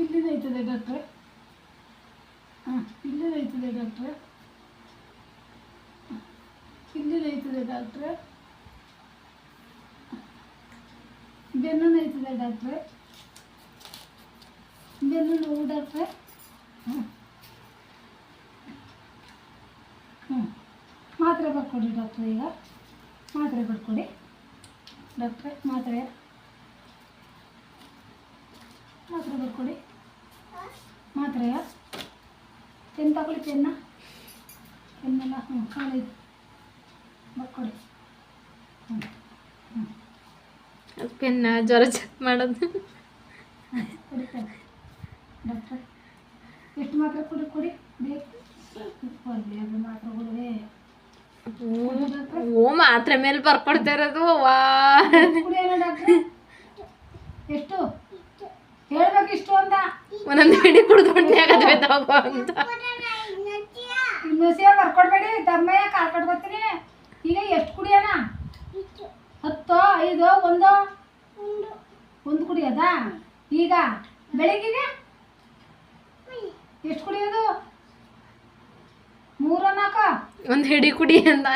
ಇಲ್ಲಿ ನೋಯ್ತದೆ ಡಾಕ್ಟ್ರೆ. ಹಾಂ ಇಲ್ಲಿ ನೋಯ್ತದೆ ಡಾಕ್ಟ್ರೆ. ಇಲ್ಲಿ ನೋಯ್ತದೆ ಡಾಕ್ಟ್ರೆ. ಬೆನ್ನು ನೋಯ್ತದೆ ಡಾಕ್ಟ್ರೆ. ಬೆನ್ನು ನೋವು ಡಾಕ್ಟ್ರೆ. ಹ್ಞೂ ಹ್ಞೂ ಮಾತ್ರೆ ಬರ್ಕೊಡಿ ಡಾಕ್ಟ್ರೆ. ಈಗ ಮಾತ್ರೆ ಬರ್ಕೊಡಿ ಡಾಕ್ಟ್ರೆ. ಮಾತ್ರೆ ಬರ್ಕೊಡಿ. ಮಾತ್ರೆಯ ಪೆನ್ ತಗೊಳ್ಳಿ. ಪೆನ್ನೆಲ್ಲ ಕಾಲಿದು ಬರ್ಕೊಡಿ. ಪೆನ್ನ ಜ್ವರ ಚೆಕ್ ಮಾಡೋದು ಕುಡಿತಾರೆ ಡಾಕ್ಟ್ರೆ. ಎಷ್ಟು ಮಾತ್ರೆ ಕೊಡಿ ಬೇಕು ಅದು ಮಾತ್ರೆಗಳಿವೆ. ಓ ಮಾತ್ರೆ ಮೇಲೆ ಬರ್ಕೊಡ್ತಾ ಇರೋದು. ವಾ ಕುಡಿಯೋಣ ಡಾಕ್ಟ್ರೆ. ಎಷ್ಟು ಹೇಳ್ಬೇಕು ಇಷ್ಟು ಅಂತ. ಒಂದೊಂದು ಹಿಡಿ ಕುಡ್ಕೊಂಡ್ಯಾಗದ್ವೆ ತಗೋ ಅಂತ. ಇನ್ನೊಸೇ ಬರ್ಕೊಡ್ಬೇಡಿ ತಮ್ಮಯ್ಯ ಕಾಲ್ ಕಟ್ಕೊತೀನಿ. ಈಗ ಎಷ್ಟು ಕುಡಿಯೋಣ? 10 5 ಒಂದು ಕುಡಿಯೋದ? ಈಗ ಬೆಳಿಗ್ಗೆ ಎಷ್ಟು ಕುಡಿಯೋದು? 3 4 ಒಂದು ಹಿಡಿ ಕುಡಿ ಅಂತ.